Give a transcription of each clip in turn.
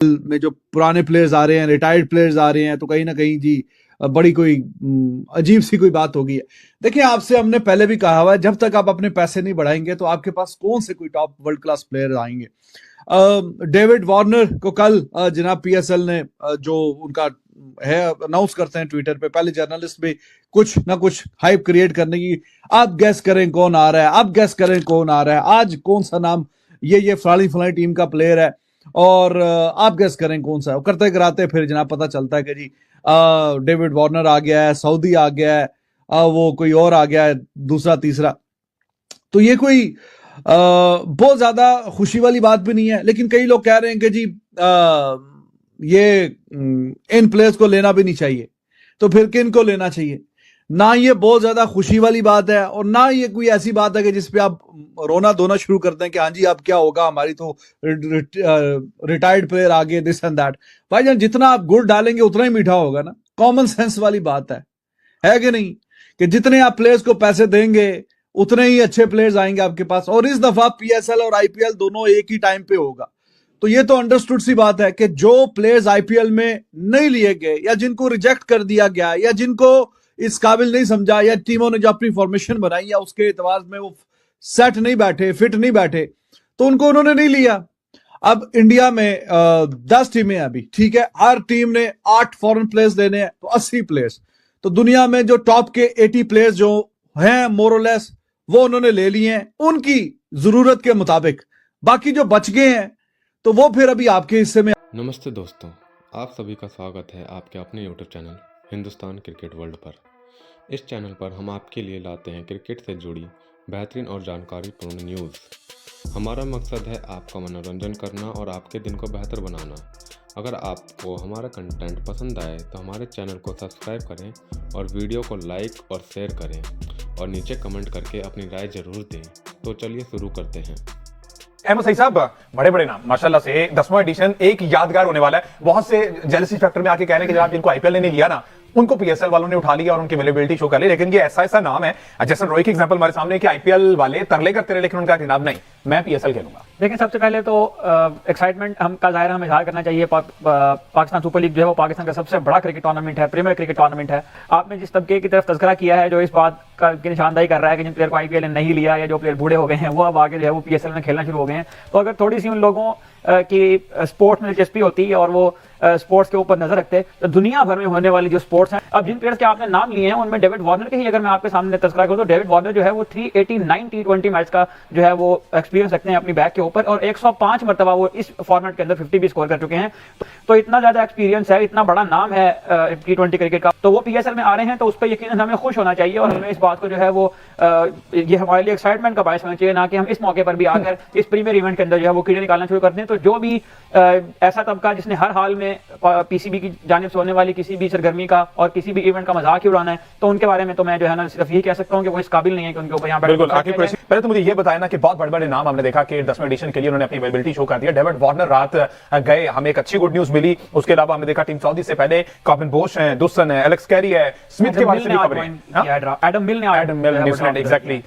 में जो पुराने प्लेयर्स आ रहे हैं, रिटायर्ड प्लेयर्स आ रहे हैं, तो कहीं ना कहीं जी बड़ी कोई अजीब सी कोई बात होगी है। देखिए, आपसे हमने पहले भी कहा हुआ है, जब तक आप अपने पैसे नहीं बढ़ाएंगे तो आपके पास कौन से कोई टॉप वर्ल्ड क्लास प्लेयर आएंगे। डेविड वार्नर को कल जनाब पीएसएल ने जो उनका है अनाउंस करते हैं ट्विटर पे, पहले जर्नलिस्ट भी कुछ ना कुछ हाइप क्रिएट करने की, आप गैस करें कौन आ रहा है, आप गैस करें कौन आ रहा है, आज कौन सा नाम ये फलानी फलानी टीम का प्लेयर है और आप गैस करें कौन सा है। करते कराते फिर जनाब पता चलता है कि जी डेविड वार्नर आ गया है, सऊदी आ गया है, वो कोई और आ गया है, दूसरा तीसरा। तो ये कोई बहुत ज्यादा खुशी वाली बात भी नहीं है, लेकिन कई लोग कह रहे हैं कि जी ये इन प्लेयर्स को लेना भी नहीं चाहिए, तो फिर किन को लेना चाहिए। ना ये बहुत ज्यादा खुशी वाली बात है और ना ये कोई ऐसी बात है कि जिसपे आप रोना धोना शुरू करते हैं कि हाँ जी अब क्या होगा, हमारी तो रिटायर्ड प्लेयर आ गए, दिस एंड दैट। भाईजान, जितना आप गुड़ डालेंगे उतना ही मीठा होगा ना। कॉमन सेंस वाली बात है कि नहीं, कि जितने आप प्लेयर्स को पैसे देंगे उतने ही अच्छे प्लेयर्स आएंगे आपके पास। और इस दफा पीएसएल और आईपीएल दोनों एक ही टाइम पे होगा, तो ये तो अंडरस्टूड सी बात है कि जो प्लेयर्स आईपीएल में नहीं लिए गए या जिनको रिजेक्ट कर दिया गया या जिनको इस काबिल नहीं समझा या टीमों ने जो अपनी फॉर्मेशन बनाई या उसके एतबार में वो सेट नहीं बैठे, फिट नहीं बैठे, तो उनको उन्होंने नहीं लिया। अब इंडिया में 10 टीमें अभी, ठीक है, हर टीम ने 8 फॉरेन प्लेयर्स लेने हैं, तो 80 प्लेयर्स। तो दुनिया में जो टॉप के 80 प्लेयर्स जो हैं मोरलेस, वो उन्होंने ले लिए हैं उनकी जरूरत के मुताबिक। बाकी जो बच गए हैं तो वो फिर अभी आपके हिस्से में। नमस्ते दोस्तों, आप सभी का स्वागत है आपके अपने YouTube channel Hindustan cricket world पर। इस चैनल पर हम आपके लिए लाते हैं क्रिकेट से जुड़ी बेहतरीन और जानकारीपूर्ण न्यूज़। हमारा मकसद है आपका मनोरंजन करना और आपके दिन को बेहतर बनाना। अगर आपको हमारा कंटेंट पसंद आए तो हमारे चैनल को सब्सक्राइब करें और वीडियो को लाइक और शेयर करें और नीचे कमेंट करके अपनी राय जरूर दें। तो चलिए शुरू करते हैं। अहमद सईद साहब, बड़े बड़े नाम माशाल्लाह से 10वां एडिशन एक यादगार होने वाला है। बहुत से जेलसी फैक्टर में आके कह रहे हैं कि जनाब जिनको आईपीएल ने लिया ना उनको पीएसएल वालों ने उठा लिया और उनकी अवेलेबिलिटी शो कर ली, लेकिन ये ऐसा नाम है जैसे रोहित की एग्जांपल हमारे सामने कि आईपीएल वाले तरले करते रहे लेकिन उनका जनाब नहीं, मैं पीएसएल खेलूंगा। देखिए, सबसे पहले तो एक्साइटमेंट हम का ज़ाहिर हमें इजहार करना चाहिए। पाकिस्तान सुपर लीग जो है वो पाकिस्तान का सबसे बड़ा क्रिकेट टूर्नामेंट है, प्रीमियर क्रिकेट टूर्नामेंट है। आपने जिस तबके की तरफ तज़किरा किया है जो इस बात की निशानदाही कर रहा है कि जिन प्लेयर को आईपीएल ने नहीं लिया या जो प्लेयर बूढ़े हो गए हैं वो अब आगे जो है वो पीएसएल में खेलना शुरू हो गए हैं, तो अगर थोड़ी सी उन लोगों की स्पोर्ट्स में दिलचस्पी होती है और वो स्पोर्ट्स के ऊपर नजर रखते तो दुनिया भर में होने वाली जो स्पोर्ट्स हैं, अब जिन प्लेयर्स के आपने नाम लिए हैं उनमें डेविड वार्नर के ही अगर मैं आपके सामने तस्करा करूं तो डेविड वार्नर जो है वो 389 टी20 मैच का जो है वो एक्सपीरियंस रखते हैं अपनी बैक के ऊपर और 105 मरतबा वो इस फॉर्मेट के अंदर 50 भी स्कोर कर चुके हैं। तो इतना ज्यादा एक्सपीरियंस है, इतना बड़ा नाम है टी20 क्रिकेट का, तो वो पीएसएल में आ रहे हैं तो उस पर यकीनन हमें खुश होना चाहिए और हमें इस बात को जो है वो ये हमारे लिए एक्साइटमेंट का बायस होना चाहिए, ना कि हम इस मौके पर भी आकर इस प्रीमियर इवेंट के अंदर जो है वो कीड़े निकालना शुरू कर दें। तो जो भी ऐसा तबका जिसने हर हाल में पीसीबी की जानिब से होने वाली किसी भी सरगर्मी का और किसी भी इवेंट का मजाक ही उड़ाना है, तो उनके बारे में तो मैं जो है ना सिर्फ यही कह सकता हूं कि वो इस काबिल नहीं है कि उनके ऊपर यहाँ बिल्कुल। पहले तो मुझे ये बताया ना कि बहुत बड़े बड़े नाम हमने देखा कि 10वें एडिशन के लिए उन्होंने अपनी अवेलेबिलिटी शो कर दिया। डेविड वार्नर रात गए, हमें एक अच्छी गुड न्यूज मिली। उसके अलावा हमने देखा टीम सऊदी से पहले कॉबिन बोश है, दुसन है, एलेक्स कैरी है, स्मिथ के बारे में भी खबरें, एडम मिल न्यूजीलैंड, एग्जैक्टली।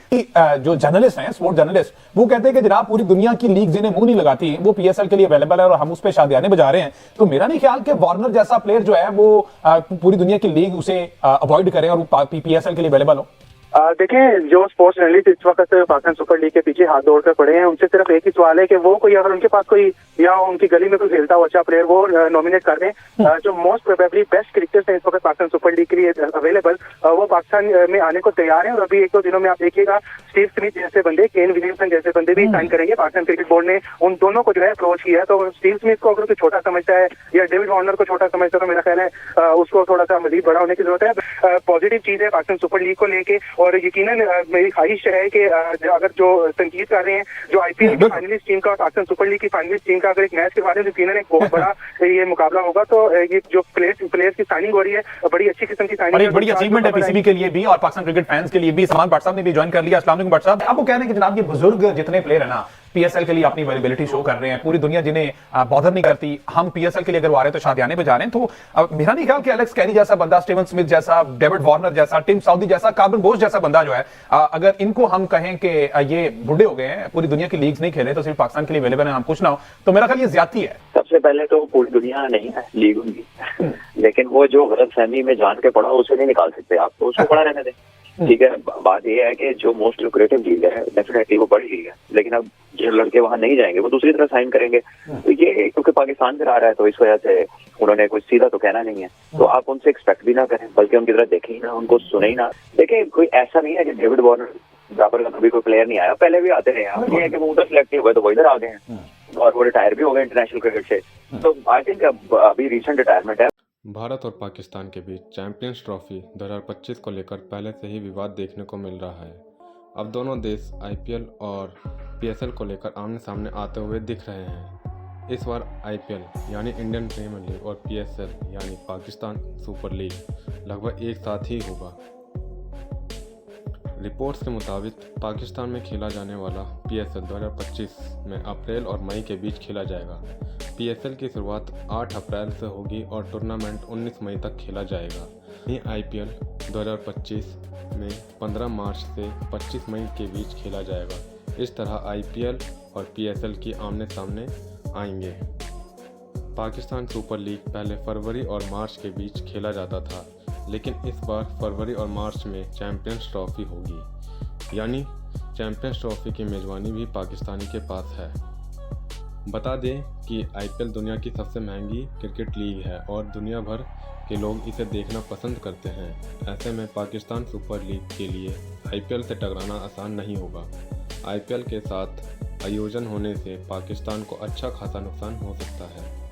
जो जर्नलिस्ट हैं, स्पोर्ट जर्नलिस्ट, वो कहते हैं कि जनाब पूरी दुनिया की लीग जिन्हें मुंह नहीं लगाती वो पीएसएल के लिए अवेलेबल है और हम उस पर शादियाने बजा रहे हैं। तो मेरा नहीं ख्याल कि वार्नर जैसा प्लेयर जो है वो पूरी दुनिया की लीग उसे अवॉइड करे और पीएसएल के लिए अवेलेबल हो। देखें, जो स्पोर्ट्स जर्नलिस्ट इस वक्त पाकिस्तान सुपर लीग के पीछे हाथ दौड़कर पड़े हैं उनसे सिर्फ एक ही सवाल है कि वो कोई अगर उनके पास कोई या उनकी गली में कोई खेलता हुआ अच्छा प्लेयर वो नॉमिनेट कर दें। जो मोस्ट प्रोबेबली बेस्ट क्रिकेटर्स हैं इस वक्त पाकिस्तान सुपर लीग के लिए अवेलेबल, वो पाकिस्तान में आने को तैयार हैं और अभी 1-2 दिनों में आप देखिएगा स्टीव स्मिथ जैसे बंदे, केन विलियमसन जैसे बंदे भी साइन करेंगे। पाकिस्तान क्रिकेट बोर्ड ने उन दोनों को जो है अप्रोच किया है। तो स्टीव स्मिथ को अगर कोई छोटा समझता है या डेविड वार्नर को छोटा समझता है तो मेरा ख्याल है उसको थोड़ा सा मजीद बड़ा होने की जरूरत है। पॉजिटिव चीज है पाकिस्तान सुपर लीग को लेके और यकीनन मेरी ख्वाहिश है कि अगर जो तनकीद कर रहे हैं जो आईपीएल की फाइनलिस्ट टीम का और पाकिस्तान सुपर लीग की फाइनलिस्ट टीम का अगर एक मैच के बारे में यकीनन एक बहुत बड़ा ये मुकाबला होगा, तो ये जो प्लेयर्स की साइनिंग हो रही है बड़ी अच्छी किस्म की साइनिंग, बड़ी अचीवमेंट है पीसीबी के लिए भी और पाकिस्तान क्रिकेट फैंस के लिए भी। सलमान भट्ट साहब ने भी ज्वाइन कर लिया। अस्सलाम वालेकुम भट्ट साहब, आपको कह रहे हैं कि जनाब ये बुजुर्ग जितने प्लेयर है ना पीएसएल के लिए अपनी अवेलेबिलिटी शो कर रहे हैं, पूरी दुनिया जिन्हें बॉदर नहीं करती, हम पीएसएल के लिए अगर आ रहे हैं तो शादियाने पे जा रहे हैं। तो मेरा नहीं ख्याल कि एलेक्स कैरी जैसा बंदा, स्टीवन स्मिथ जैसा, डेविड वार्नर जैसा, टिम साउदी जैसा, कार्बन बोस जैसा बंदा जो है, अगर इनको हम कहें कि ये बूढ़े हो गए हैं, पूरी दुनिया की लीग्स नहीं खेले, तो सिर्फ पाकिस्तान के लिए अवेलेबल है, हम कुछ ना हो, तो मेरा ख्याल ये ज्यादती है। सबसे पहले तो पूरी दुनिया नहीं है लीग उनकी, लेकिन वो जो गलतफहमी में जान के पड़ा उसे नहीं निकाल सकते आप, तो उसको पड़ा रहने दें। ठीक है, बात ये है कि जो मोस्ट लुक्रेटिव लीग है डेफिनेटली वो बड़ी लीग है, लेकिन अब जो लड़के वहां नहीं जाएंगे वो दूसरी तरह साइन करेंगे, तो ये क्योंकि पाकिस्तान से आ रहा है तो इस वजह से उन्होंने कुछ सीधा तो कहना नहीं है, तो आप उनसे एक्सपेक्ट भी ना करें, बल्कि उनकी तरह देखें ही ना, उनको सुने ही ना। देखिए कोई ऐसा नहीं है कि डेविड वार्नर बराबर का कभी कोई प्लेयर नहीं आया, पहले भी आते रहे हैं, ये है कि वो उधर सिलेक्ट हुए तो वो इधर आ गए हैं और वो रिटायर भी हो गए इंटरनेशनल क्रिकेट से, तो आई थिंक अभी रिसेंट रिटायरमेंट है। भारत और पाकिस्तान के बीच चैंपियंस ट्रॉफी 2025 को लेकर पहले से ही विवाद देखने को मिल रहा है। अब दोनों देश आईपीएल और पीएसएल को लेकर आमने सामने आते हुए दिख रहे हैं। इस बार आईपीएल यानी इंडियन प्रीमियर लीग और पीएसएल यानी पाकिस्तान सुपर लीग लगभग एक साथ ही होगा। रिपोर्ट्स के मुताबिक पाकिस्तान में खेला जाने वाला पीएसएल 2025 में अप्रैल और मई के बीच खेला जाएगा। पीएसएल की शुरुआत 8 अप्रैल से होगी और टूर्नामेंट 19 मई तक खेला जाएगा। वहीं आईपीएल 2025 में 15 मार्च से 25 मई के बीच खेला जाएगा। इस तरह आईपीएल और पीएसएल की आमने सामने आएंगे। पाकिस्तान सुपर लीग पहले फरवरी और मार्च के बीच खेला जाता था, लेकिन इस बार फरवरी और मार्च में चैंपियंस ट्रॉफी होगी, यानी चैंपियंस ट्रॉफी की मेज़बानी भी पाकिस्तानी के पास है। बता दें कि आईपीएल दुनिया की सबसे महंगी क्रिकेट लीग है और दुनिया भर के लोग इसे देखना पसंद करते हैं। ऐसे में पाकिस्तान सुपर लीग के लिए आईपीएल से टकराना आसान नहीं होगा। आईपीएल के साथ आयोजन होने से पाकिस्तान को अच्छा खासा नुकसान हो सकता है।